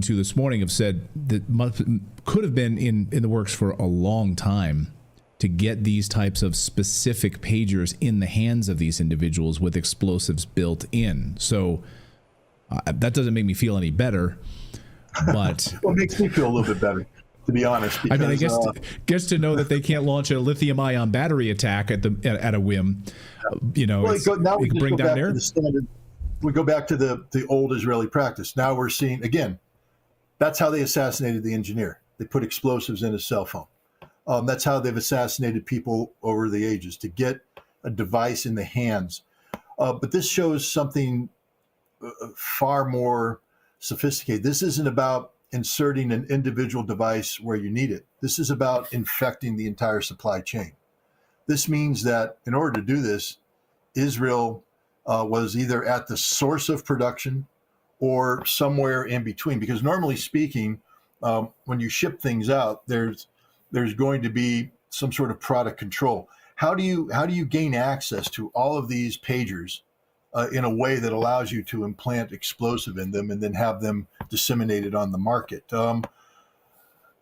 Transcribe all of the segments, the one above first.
to this morning have said that could have been in the works for a long time to get these types of specific pagers in the hands of these individuals with explosives built in. So that doesn't make me feel any better, but well, it makes me feel a little bit better, to be honest. Because, I mean, I guess to know that they can't launch a lithium-ion battery attack at a whim, well, now we it could bring down their. We go back to the old Israeli practice. Now we're seeing, again, that's how they assassinated the engineer. They put explosives in his cell phone. That's how they've assassinated people over the ages, to get a device in the hands. But this shows something far more sophisticated. This isn't about inserting an individual device where you need it. This is about infecting the entire supply chain. This means that in order to do this, Israel was either at the source of production or somewhere in between. Because normally speaking, when you ship things out, there's going to be some sort of product control. How do you gain access to all of these pagers in a way that allows you to implant explosive in them and then have them disseminated on the market?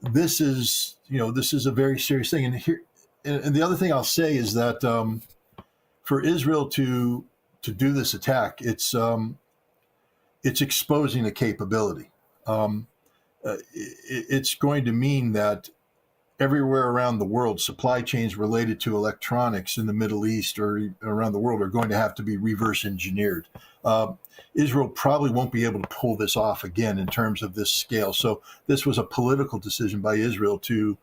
This is a very serious thing. And the other thing I'll say is that for Israel to do this attack, it's exposing a capability. It's going to mean that everywhere around the world, supply chains related to electronics in the Middle East or around the world are going to have to be reverse engineered. Israel probably won't be able to pull this off again in terms of this scale. So this was a political decision by Israel to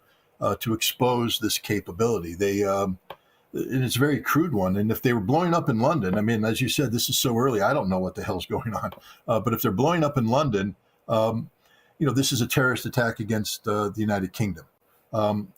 expose this capability. And it's a very crude one. And if they were blowing up in London, I mean, as you said, this is so early, I don't know what the hell's going on. But if they're blowing up in London, this is a terrorist attack against the United Kingdom.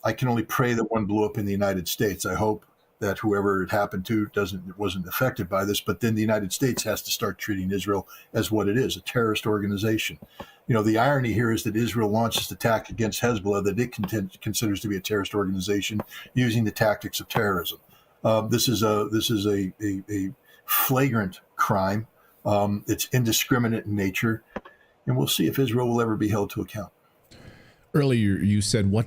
I can only pray that one blew up in the United States. I hope that whoever it happened to wasn't affected by this. But then the United States has to start treating Israel as what it is, a terrorist organization. The irony here is that Israel launched this attack against Hezbollah that it considers to be a terrorist organization using the tactics of terrorism. This is a flagrant crime. It's indiscriminate in nature, and we'll see if Israel will ever be held to account. Earlier, you said, what did